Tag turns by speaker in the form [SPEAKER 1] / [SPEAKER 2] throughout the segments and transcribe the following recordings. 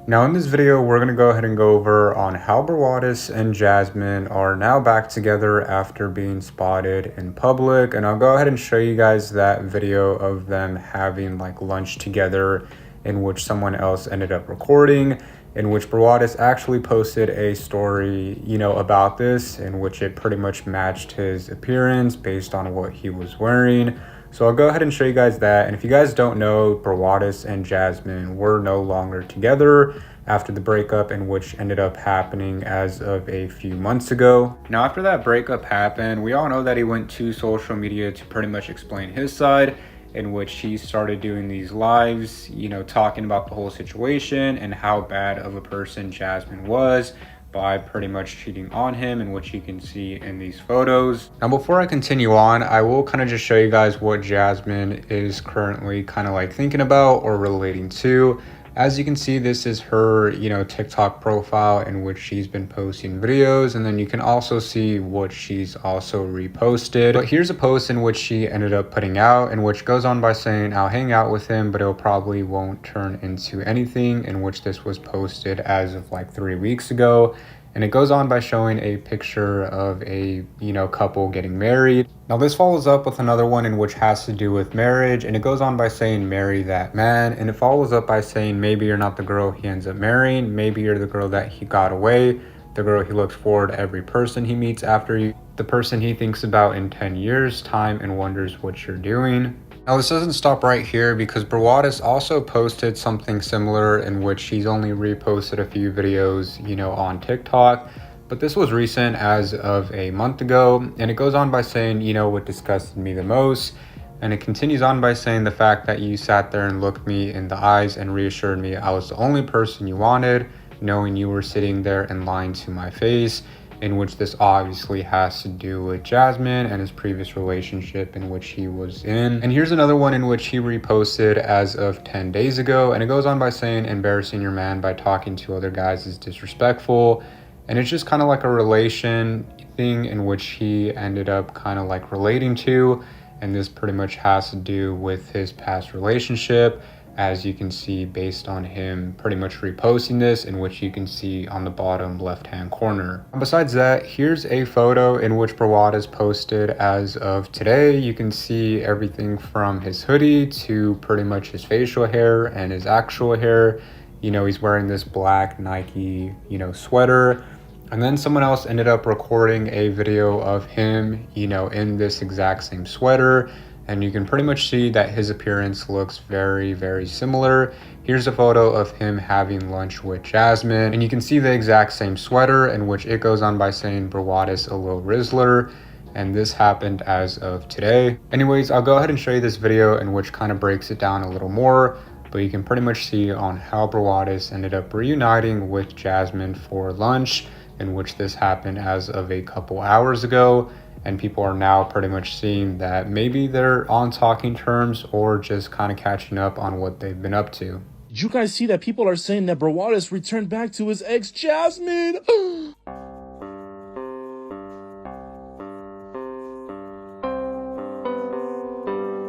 [SPEAKER 1] Now in this video, we're going to go ahead and go over on how Brawadis and Jasmine are now back together after being spotted in public. And I'll go ahead and show you guys that video of them having like lunch together in which someone else ended up recording, in which Brawadis actually posted a story, about this, in which it pretty much matched his appearance based on what he was wearing. So I'll go ahead and show you guys that. And if you guys don't know, Brawadis and Jasmine were no longer together after the breakup, in which ended up happening as of a few months ago. Now, after that breakup happened, we all know that he went to social media to pretty much explain his side, in which he started doing these lives, talking about the whole situation and how bad of a person Jasmine was by pretty much cheating on him, in which you can see in these photos. Now, before I continue on, I will kind of just show you guys what Jasmine is currently kind of like thinking about or relating to. As you can see, this is her, TikTok profile in which she's been posting videos, and then you can also see what she's also reposted. But here's a post in which she ended up putting out, in which goes on by saying, "I'll hang out with him, but it probably won't turn into anything," in which this was posted as of like 3 weeks ago. And it goes on by showing a picture of a, couple getting married. Now this follows up with another one in which has to do with marriage, and it goes on by saying, "Marry that man." And it follows up by saying, "Maybe you're not the girl he ends up marrying. Maybe you're the girl that he got away, the girl he looks forward to every person he meets after you, the person he thinks about in 10 years' time and wonders what you're doing." Now this doesn't stop right here, because Brawadis also posted something similar in which he's only reposted a few videos, on TikTok. But this was recent, as of a month ago, and it goes on by saying, "What disgusted me the most." And it continues on by saying, "The fact that you sat there and looked me in the eyes and reassured me I was the only person you wanted, knowing you were sitting there and lying to my face," in which this obviously has to do with Jasmine and his previous relationship in which he was in. And here's another one in which he reposted as of 10 days ago, and it goes on by saying, "Embarrassing your man by talking to other guys is disrespectful." And it's just kind of like a relation thing in which he ended up kind of like relating to, and this pretty much has to do with his past relationship, as you can see based on him pretty much reposting this, in which you can see on the bottom left hand corner. Besides that, here's a photo in which Brawadis posted as of today. You can see everything from his hoodie to pretty much his facial hair and his actual hair. He's wearing this black Nike, sweater. And then someone else ended up recording a video of him, in this exact same sweater. And you can pretty much see that his appearance looks very, very similar. Here's a photo of him having lunch with Jasmine. And you can see the exact same sweater, in which it goes on by saying, "Brawadis a little Rizzler." And this happened as of today. Anyways, I'll go ahead and show you this video in which kind of breaks it down a little more. But you can pretty much see on how Brawadis ended up reuniting with Jasmine for lunch, in which this happened as of a couple hours ago. And people are now pretty much seeing that maybe they're on talking terms, or just kind of catching up on what they've been up to.
[SPEAKER 2] Did you guys see that people are saying that Brawadis returned back to his ex Jasmine?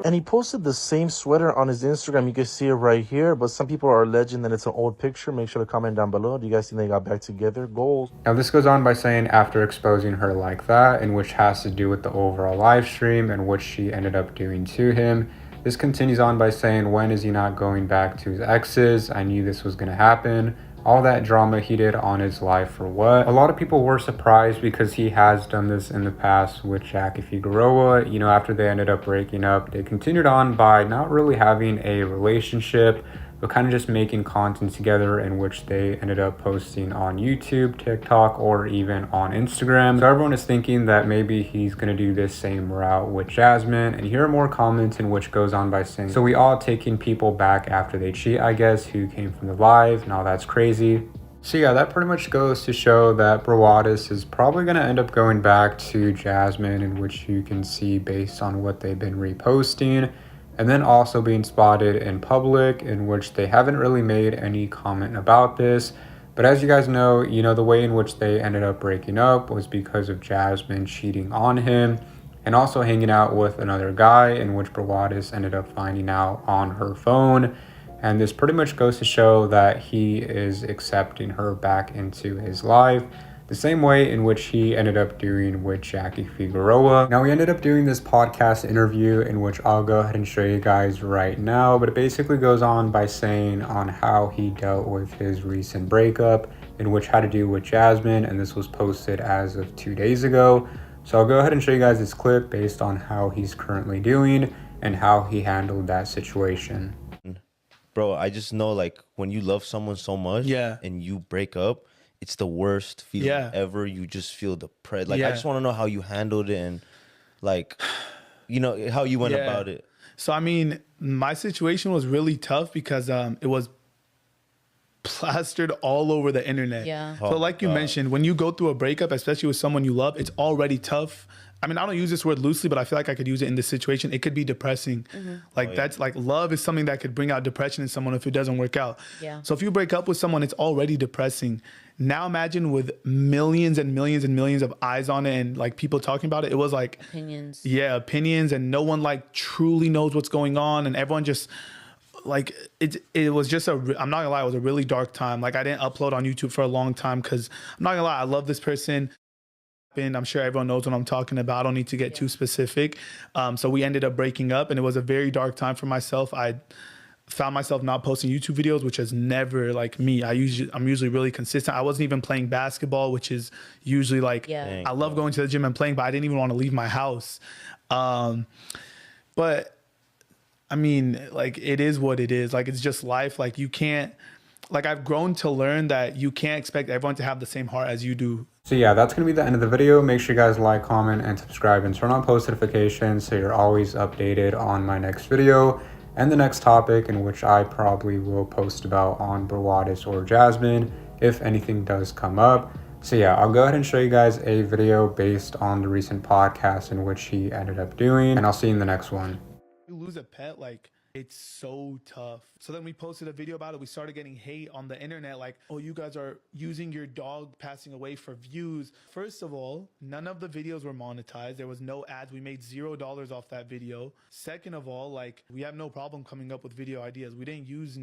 [SPEAKER 2] And he posted the same sweater on his Instagram. You can see it right here. But some people are alleging that it's an old picture. Make sure to comment down below. Do you guys think they got back together? Goals.
[SPEAKER 1] Now this goes on by saying, after exposing her like that, in which has to do with the overall live stream and what she ended up doing to him. This continues on by saying, "When is he not going back to his exes? I knew this was going to happen. All that drama he did on his live for what?" A lot of people were surprised, because he has done this in the past with Jackie Figueroa. After they ended up breaking up, they continued on by not really having a relationship, but kind of just making content together, in which they ended up posting on YouTube, TikTok, or even on Instagram. So everyone is thinking that maybe he's going to do this same route with Jasmine. And here are more comments in which goes on by saying, "So we all taking people back after they cheat, I guess, who came from the live. Now that's crazy." So yeah, that pretty much goes to show that Brawadis is probably going to end up going back to Jasmine, in which you can see based on what they've been reposting. And then also being spotted in public, in which they haven't really made any comment about this. But as you guys know, the way in which they ended up breaking up was because of Jasmine cheating on him and also hanging out with another guy, in which Brawadis ended up finding out on her phone. And this pretty much goes to show that he is accepting her back into his life, the same way in which he ended up doing with Jackie Figueroa. Now, we ended up doing this podcast interview in which I'll go ahead and show you guys right now, but it basically goes on by saying on how he dealt with his recent breakup, in which had to do with Jasmine, and this was posted as of 2 days ago. So I'll go ahead and show you guys this clip based on how he's currently doing and how he handled that situation.
[SPEAKER 3] Bro, I just know, like, when you love someone so much,
[SPEAKER 4] Yeah.
[SPEAKER 3] and you break up, it's the worst feeling
[SPEAKER 4] Yeah.
[SPEAKER 3] ever. You just feel depressed. Like, I
[SPEAKER 4] Yeah.
[SPEAKER 3] just want to know how you handled it and, like, you know, how you went
[SPEAKER 4] Yeah.
[SPEAKER 3] about it.
[SPEAKER 4] So, I mean, my situation was really tough because it was plastered all over the internet.
[SPEAKER 5] Yeah.
[SPEAKER 4] So like you mentioned, when you go through a breakup, especially with someone you love, it's already tough. I mean, I don't use this word loosely, but I feel like I could use it in this situation. It could be depressing. Like that's like love is something that could bring out depression in someone if it doesn't work out.
[SPEAKER 5] Yeah.
[SPEAKER 4] So if you break up with someone, it's already depressing. Now imagine with millions and millions and millions of eyes on it and like people talking about it. It was like
[SPEAKER 5] Opinions.
[SPEAKER 4] Yeah, opinions, and no one like truly knows what's going on, and everyone just like it was just I'm not gonna lie, it was a really dark time. Like I didn't upload on YouTube for a long time because I'm not gonna lie, I love this person, and I'm sure everyone knows what I'm talking about. I don't need to get too specific. So we ended up breaking up, and it was a very dark time for myself. I found myself not posting YouTube videos, which is never like me. I'm usually really consistent. I wasn't even playing basketball, which is usually like
[SPEAKER 5] Yeah.
[SPEAKER 4] I love going to the gym and playing, but I didn't even want to leave my house. But I mean, like, it is what it is. Like, it's just life. Like, you can't, like, I've grown to learn that you can't expect everyone to have the same heart as you do.
[SPEAKER 1] So yeah, that's going to be the end of the video. Make sure you guys like, comment, and subscribe, and turn on post notifications so you're always updated on my next video and the next topic, in which I probably will post about on Brawadis or Jasmine if anything does come up. So yeah, I'll go ahead and show you guys a video based on the recent podcast in which he ended up doing, and I'll see you in the next one.
[SPEAKER 4] You lose a pet, like, it's so tough. So then we posted a video about it. We started getting hate on the internet, like, oh, you guys are using your dog passing away for views. First of all, none of the videos were monetized. There was no ads. We made $0 off that video. Second of all, like, we have no problem coming up with video ideas. We didn't use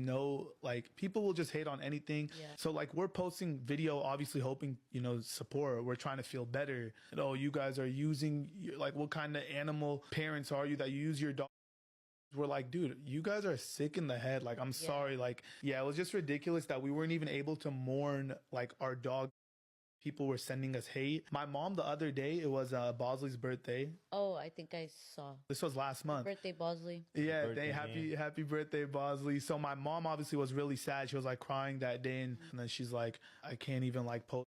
[SPEAKER 4] like, people will just hate on anything.
[SPEAKER 5] Yeah.
[SPEAKER 4] So like, we're posting video, obviously hoping, support. We're trying to feel better. Oh, you guys are using, like, what kind of animal parents are you that you use your dog? We're like, dude, you guys are sick in the head. Like, I'm sorry. Like, yeah, it was just ridiculous that we weren't even able to mourn like our dog. People were sending us hate. My mom, the other day, it was Bosley's birthday.
[SPEAKER 5] Oh, I think I saw.
[SPEAKER 4] This was last month.
[SPEAKER 5] Birthday, Bosley.
[SPEAKER 4] Yeah,
[SPEAKER 3] Birthday,
[SPEAKER 4] happy birthday, Bosley. So my mom obviously was really sad. She was like crying that day, and then she's like, I can't even like post